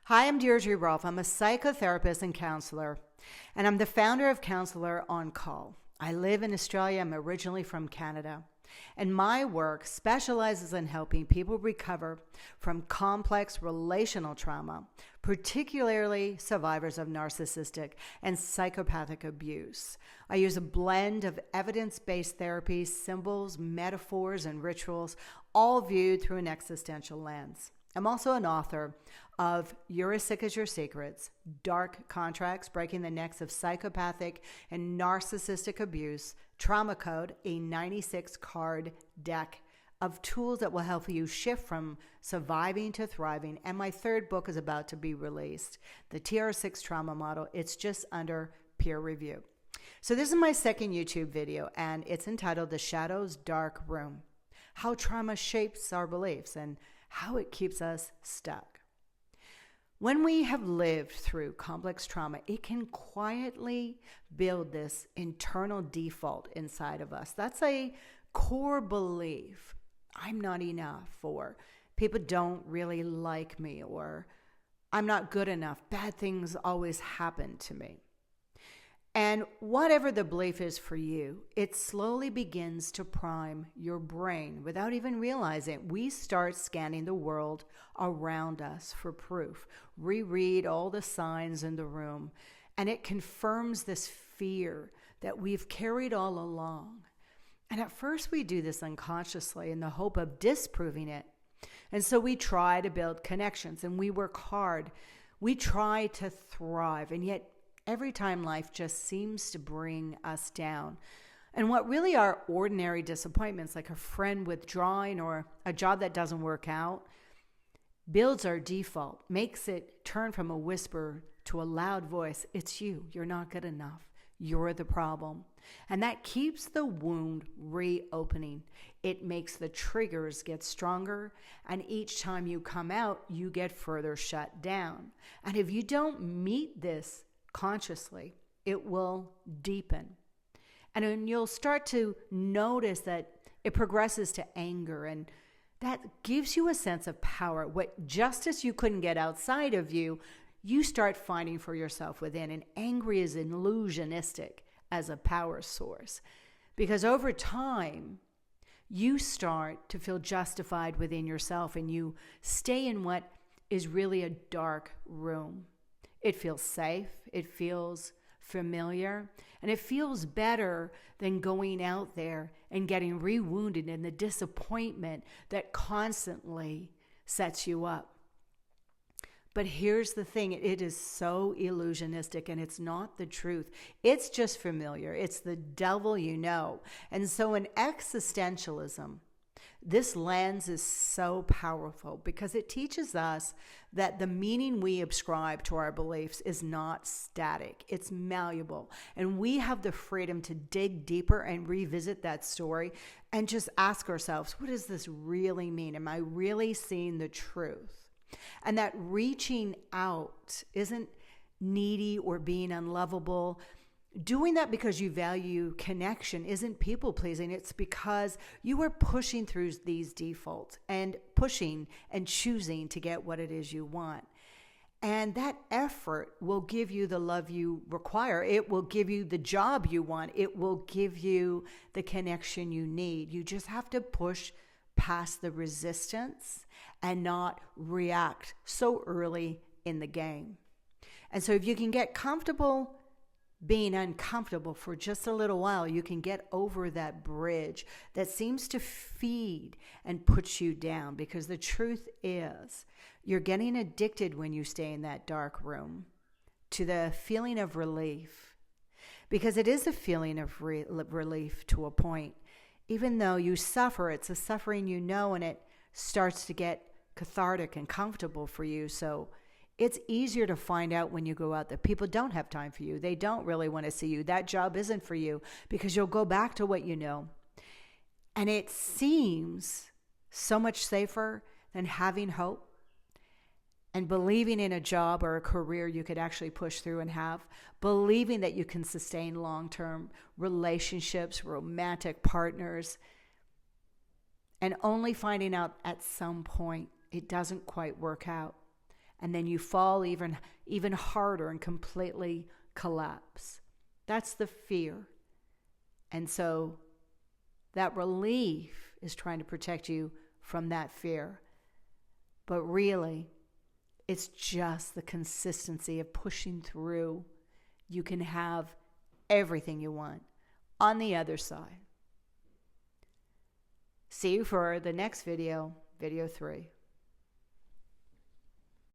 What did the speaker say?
Hi, I'm Deirdre Rolfe. I'm a psychotherapist and counselor, and I'm the founder of Counselor on Call. I live in Australia. I'm originally from Canada, and my work specializes in helping people recover from complex relational trauma, particularly survivors of narcissistic and psychopathic abuse. I use a blend of evidence-based therapies, symbols, metaphors, and rituals, all viewed through an existential lens. I'm also an author of You're as Sick as Your Secrets, Dark Contracts, Breaking the Necks of Psychopathic and Narcissistic Abuse, Trauma Code, a 96-card deck of tools that will help you shift from surviving to thriving. And my third book is about to be released, the TR6 Trauma Model. It's just under peer review. So this is my second YouTube video, and it's entitled The Shadow's Dark Room, How Trauma Shapes Our Beliefs and How It Keeps Us Stuck. When we have lived through complex trauma, it can quietly build this internal default inside of us. That's a core belief. I'm not enough, or people don't really like me, or I'm not good enough. Bad things always happen to me. And whatever the belief is for you, it slowly begins to prime your brain without even realizing. We start scanning the world around us for proof, reread all the signs in the room, and it confirms this fear that we've carried all along. And at first we do this unconsciously in the hope of disproving it. And so we try to build connections and we work hard. We try to thrive, and yet every time life just seems to bring us down. And what really are ordinary disappointments, like a friend withdrawing or a job that doesn't work out, builds our default, makes it turn from a whisper to a loud voice. It's you. You're not good enough. You're the problem. And that keeps the wound reopening. It makes the triggers get stronger. And each time you come out, you get further shut down. And if you don't meet this consciously, it will deepen. And then you'll start to notice that it progresses to anger, and that gives you a sense of power. What justice you couldn't get outside of you, you start finding for yourself within. And angry is illusionistic as a power source, because over time, you start to feel justified within yourself, and you stay in what is really a dark room. It feels safe, it feels familiar, and it feels better than going out there and getting rewounded in the disappointment that constantly sets you up. But here's the thing, it is so illusionistic, and it's not the truth. It's just familiar. It's the devil you know. And so in existentialism, this lens is so powerful because it teaches us that the meaning we ascribe to our beliefs is not static. It's malleable. And we have the freedom to dig deeper and revisit that story and just ask ourselves, what does this really mean? Am I really seeing the truth? And that reaching out isn't needy or being unlovable. Doing that because you value connection isn't people pleasing. It's because you are pushing through these defaults and pushing and choosing to get what it is you want. And that effort will give you the love you require. It will give you the job you want. It will give you the connection you need. You just have to push past the resistance and not react so early in the game. And so if you can get comfortable being uncomfortable for just a little while, you can get over that bridge that seems to feed and put you down, because the truth is you're getting addicted when you stay in that dark room to the feeling of relief, because it is a feeling of relief to a point. Even though you suffer, it's a suffering you know, and it starts to get cathartic and comfortable for you. So it's easier to find out when you go out that people don't have time for you. They don't really want to see you. That job isn't for you, because you'll go back to what you know. And it seems so much safer than having hope and believing in a job or a career you could actually push through and have, believing that you can sustain long-term relationships, romantic partners, and only finding out at some point it doesn't quite work out. and then you fall even harder and completely collapse. That's the fear. And so that relief is trying to protect you from that fear. But really, it's just the consistency of pushing through. You can have everything you want on the other side. See you for the next video, video 3.